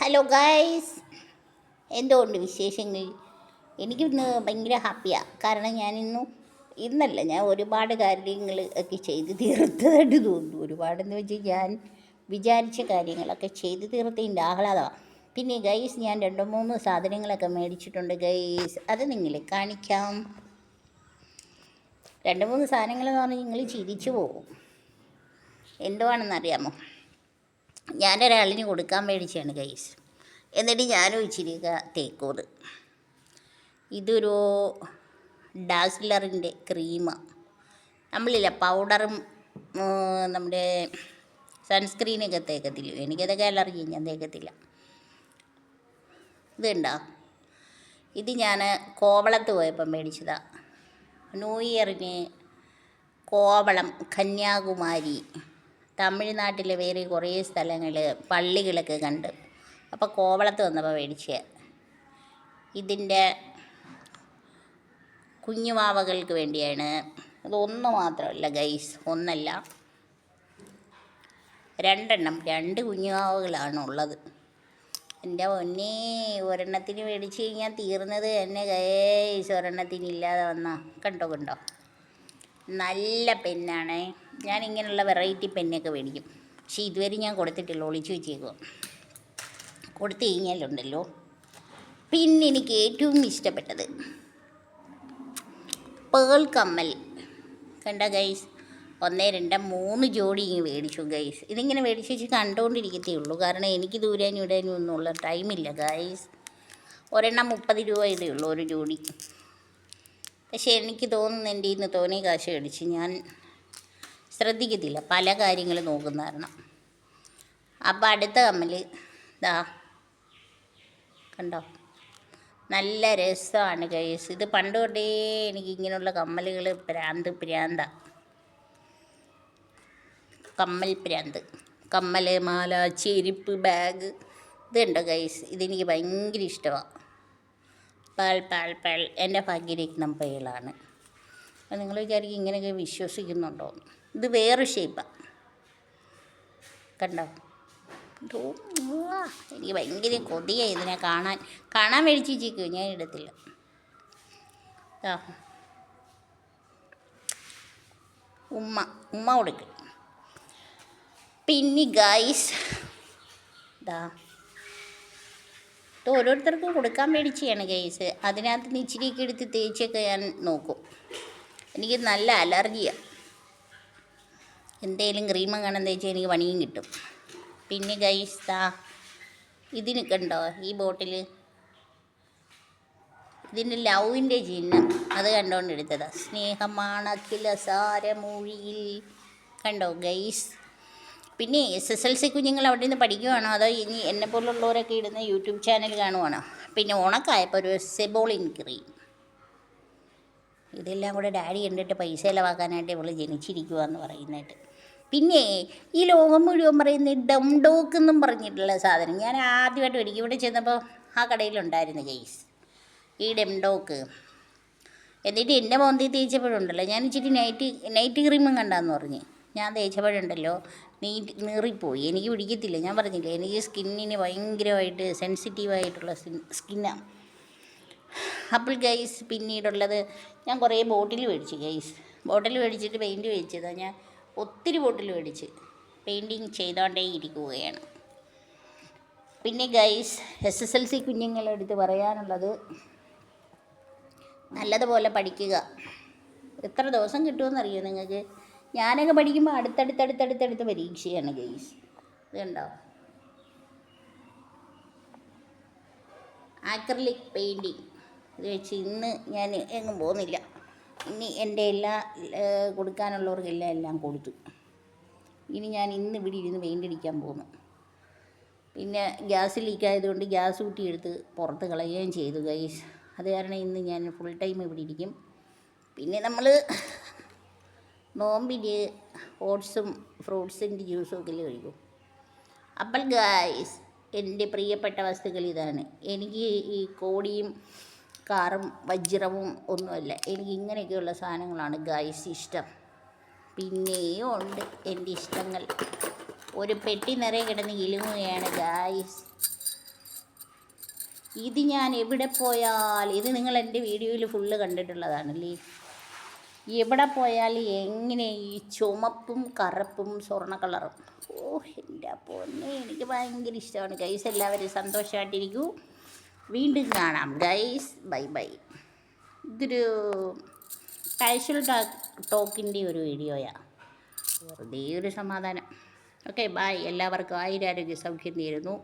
Hello guys, എന്തുകൊണ്ട് വിശേഷങ്ങൾ? എനിക്കിന്ന് ഭയങ്കര ഹാപ്പിയാണ്. കാരണം ഇന്നല്ല ഞാൻ ഒരുപാട് കാര്യങ്ങൾ ഒക്കെ ചെയ്ത് തീർത്തതായിട്ട് തോന്നുന്നു. ഒരുപാടെന്ന് വെച്ചാൽ ഞാൻ വിചാരിച്ച കാര്യങ്ങളൊക്കെ ചെയ്ത് തീർത്തതിൻ്റെ ആഹ്ലാദമാണ്. പിന്നെ ഗൈസ്, ഞാൻ 2-3 സാധനങ്ങളൊക്കെ മേടിച്ചിട്ടുണ്ട് ഗൈസ്. അത് നിങ്ങളെ കാണിക്കാം. 2-3 സാധനങ്ങളെന്ന് പറഞ്ഞാൽ നിങ്ങൾ ചിരിച്ചു പോകും. എന്തുവാണെന്നറിയാമോ? ഞാനൊരാളിന് കൊടുക്കാൻ മേടിച്ചാണ് ഗൈസ്. എന്നിട്ട് ഞാനും ഇച്ചിരിയൊക്കെ തേക്കോത്. ഇതൊരു ഡാസ്ലറിൻ്റെ ക്രീമാണ്. നമ്മളില്ല പൗഡറും നമ്മുടെ സൺസ്ക്രീനൊക്കെ തേക്കത്തില്ല. എനിക്കതൊക്കെ അലർജി, ഞാൻ തേക്കത്തില്ല. ഇതുണ്ടോ? ഇത് ഞാൻ കോവളത്ത് പോയപ്പോൾ മേടിച്ചതാണ്. ന്യൂ ഇയറിന് കോവളം, കന്യാകുമാരി, തമിഴ്നാട്ടിലെ വേറെ കുറേ സ്ഥലങ്ങൾ, പള്ളികളൊക്കെ കണ്ട്. അപ്പോൾ കോവളത്ത് വന്നപ്പോൾ മേടിച്ചത്. ഇതിൻ്റെ കുഞ്ഞുവാവകൾക്ക് വേണ്ടിയാണ്. അതൊന്ന് മാത്രമല്ല ഗൈസ്, ഒന്നല്ല, 2 കുഞ്ഞുവാവകളാണ് ഉള്ളത്. എൻ്റെ പൊന്നേ, ഒരെണ്ണത്തിന് മേടിച്ച് കഴിഞ്ഞാൽ തീർന്നത് തന്നെ ഗൈസ്. ഒരെണ്ണത്തിനില്ലാതെ വന്നാൽ കണ്ടോ. നല്ല പെന്നാണ്. ഞാനിങ്ങനെയുള്ള വെറൈറ്റി പെന്നൊക്കെ മേടിക്കും. പക്ഷേ ഇതുവരെ ഞാൻ കൊടുത്തിട്ടില്ല, ഒളിച്ചു വെച്ചേക്കുക. കൊടുത്തു കഴിഞ്ഞാലുണ്ടല്ലോ. പിന്നെ എനിക്ക് ഏറ്റവും ഇഷ്ടപ്പെട്ടത് പേൾ കമ്മൽ. കണ്ട ഗൈസ്, 1, 2, 3 ജോഡി ഇങ്ങനെ മേടിച്ചു ഗൈസ്. ഇതിങ്ങനെ മേടിച്ച് വെച്ച് കണ്ടുകൊണ്ടിരിക്കത്തേ ഉള്ളൂ. കാരണം എനിക്ക് ദൂരാനും ഇടാനും ഒന്നുമുള്ള ടൈമില്ല ഗൈസ്. ഒരെണ്ണം 30 രൂപ ഇതേ ഉള്ളൂ ഒരു ജോഡി. പക്ഷേ എനിക്ക് തോന്നുന്നു എൻ്റെ ഇന്ന് തോന്നിയ കാശ് മേടിച്ച് ഞാൻ ശ്രദ്ധിക്കത്തില്ല, പല കാര്യങ്ങൾ നോക്കുന്ന കാരണം. അപ്പോൾ അടുത്ത കമ്മൽ ഇതാ, കണ്ടോ? നല്ല രസമാണ് ഗൈസ്. ഇത് പണ്ട് തൊട്ടേ എനിക്ക് ഇങ്ങനെയുള്ള കമ്മലുകൾ പ്രാന്ത. കമ്മൽ പ്രാന്ത്. കമ്മൽ, മാല, ചെരുപ്പ്, ബാഗ്, ഇതുണ്ട് ഗൈസ്. ഇതെനിക്ക് ഭയങ്കര ഇഷ്ടമാണ്. പേൾ എൻ്റെ ഭാഗ്യരത്നം പേളാണ്. അപ്പോൾ നിങ്ങൾ വിചാരിക്കും ഇങ്ങനെയൊക്കെ വിശ്വസിക്കുന്നുണ്ടോ? ഇത് വേറെ ഷേപ്പാണ്, കണ്ടോ? എനിക്ക് ഭയങ്കര കൊതിയായി ഇതിനെ കാണാൻ മേടിച്ച് വെച്ചേക്കും. ഞാൻ ഇടത്തില്ല. ഉമ്മ കൊടുക്കും. പിന്നെ ഗൈസ് ഇത് ഓരോരുത്തർക്കും കൊടുക്കാൻ മേടിച്ചാണ് ഗൈസ്. അതിനകത്ത് നിന്ന് ഇച്ചിരിയൊക്കെ എടുത്ത് തേച്ചൊക്കെ ഞാൻ നോക്കും. എനിക്ക് നല്ല അലർജിയാണ്. എന്തെങ്കിലും ക്രീമും കാണാൻ തേച്ചാൽ എനിക്ക് പണിയും കിട്ടും. പിന്നെ ഗൈസ് ഇതിന് കണ്ടോ, ഈ ബോട്ടിൽ, ഇതിൻ്റെ ലവിൻ്റെ ചിഹ്നം, അത് കണ്ടുകൊണ്ട് എടുത്തതാണ്. സ്നേഹമാണഖില സാരമൊഴിയിൽ, കണ്ടോ ഗൈസ്? പിന്നെ SSLC കുഞ്ഞുങ്ങൾ അവിടെ നിന്ന് പഠിക്കുവാണോ അതോ ഇനി എന്നെപ്പോലുള്ളവരൊക്കെ ഇടുന്ന യൂട്യൂബ് ചാനൽ കാണുവാണോ? പിന്നെ ഉണക്കായപ്പോൾ ഒരു സെബോളിൻ ക്രീം. ഇതെല്ലാം കൂടെ ഡാഡി കണ്ടിട്ട് പൈസ ചിലവാക്കാനായിട്ട് ഇവൾ ജനിച്ചിരിക്കുവാന്ന് പറയുന്നതായിട്ട്. പിന്നെ ഈ ലോകം മുഴുവൻ പറയുന്ന ഡംഡോക്ക് എന്നും പറഞ്ഞിട്ടുള്ള സാധനം ഞാൻ ആദ്യമായിട്ട് മേടിക്കും. ഇവിടെ ചെന്നപ്പോൾ ആ കടയിലുണ്ടായിരുന്നു ഗൈസ് ഈ ഡംഡോക്ക്. എന്നിട്ട് എൻ്റെ മോന്തി തേച്ചപ്പോഴുണ്ടല്ലോ, ഞാൻ ഇച്ചിരി നൈറ്റ് ക്രീമും കണ്ടാന്ന് പറഞ്ഞ് ഞാൻ തേച്ചപ്പോഴുണ്ടല്ലോ നീറിപ്പോയി. എനിക്ക് പിടിക്കത്തില്ല, ഞാൻ പറഞ്ഞില്ലേ, എനിക്ക് സ്കിന്നിന് ഭയങ്കരമായിട്ട് സെൻസിറ്റീവായിട്ടുള്ള സ്കിന്നാണ്. അപ്പോൾ ഗൈസ് പിന്നീടുള്ളത്, ഞാൻ കുറേ ബോട്ടിൽ മേടിച്ചു ഗൈസ്. ബോട്ടിൽ മേടിച്ചിട്ട് പെയിൻറ്റ് മേടിച്ചതാണ്. ഞാൻ ഒത്തിരി ബോട്ടിൽ മേടിച്ച് പെയിൻറ്റിങ് ചെയ്തുകൊണ്ടേ ഇരിക്കുകയാണ്. പിന്നെ ഗൈസ് SSLC കുഞ്ഞുങ്ങളെടുത്ത് പറയാനുള്ളത്, നല്ലതുപോലെ പഠിക്കുക. എത്ര ദിവസം കിട്ടുമെന്നറിയോ നിങ്ങൾക്ക്? ഞാനൊക്കെ പഠിക്കുമ്പോൾ അടുത്തടുത്ത് പരീക്ഷയാണ് ഗൈസ്. ഇത് കണ്ടോ, ആക്രിലിക് പെയിൻറ്റിങ്. ഇത് വെച്ച് ഇന്ന് ഞാൻ എങ്ങും പോകുന്നില്ല. ഇനി എൻ്റെ കൊടുക്കാനുള്ളവർക്കെല്ലാം എല്ലാം കൊടുത്തു. ഇനി ഞാൻ ഇന്ന് ഇവിടെ ഇരുന്ന് പെയിൻ്റ് അടിക്കാൻ പോകുന്നു. പിന്നെ ഗ്യാസ് ലീക്കായതുകൊണ്ട് ഗ്യാസ് കുറ്റിയെടുത്ത് പുറത്ത് കളയുകയും ചെയ്തു ഗൈസ്. അത് കാരണം ഇന്ന് ഞാൻ ഫുൾ ടൈം ഇവിടെ ഇരിക്കും. പിന്നെ നമ്മൾ നോമ്പിന് ഓട്സും ഫ്രൂട്ട്സിൻ്റെ ജ്യൂസും ഒക്കെ കഴിക്കും. അപ്പോൾ ഗൈസ്, എൻ്റെ പ്രിയപ്പെട്ട വസ്തുക്കൾ ഇതാണ്. എനിക്ക് ഈ കോടിയും കാറും വജ്രവും ഒന്നുമല്ല, എനിക്ക് ഇങ്ങനെയൊക്കെയുള്ള സാധനങ്ങളാണ് ഗൈസ് ഇഷ്ടം. പിന്നെയും ഉണ്ട് എൻ്റെ ഇഷ്ടങ്ങൾ. ഒരു പെട്ടി നിറയെ കിടന്ന് ഇലുങ്ങുകയാണ് ഗൈസ്. ഇത് ഞാൻ എവിടെ പോയാൽ, ഇത് നിങ്ങൾ എൻ്റെ വീഡിയോയിൽ ഫുള്ള് കണ്ടിട്ടുള്ളതാണല്ലേ. എവിടെ പോയാലും എങ്ങനെ ഈ ചുമപ്പും കറുപ്പും സ്വർണ്ണ കളറും, ഓ എൻ്റെ പൊന്നെ, എനിക്ക് ഭയങ്കര ഇഷ്ടമാണ് ഗൈസ്. എല്ലാവരും സന്തോഷമായിട്ടിരിക്കൂ. വീണ്ടും കാണാം ഗൈസ്. Bye bye. ഇതൊരു കാഷ്വൽ ടോക്കിൻ്റെ ഒരു വീഡിയോയാണ്, വെറുതെ ഒരു സമാധാനം. Okay, bye. എല്ലാവർക്കും ആയുരാരോഗ്യ സൗഖ്യം നേരുന്നു.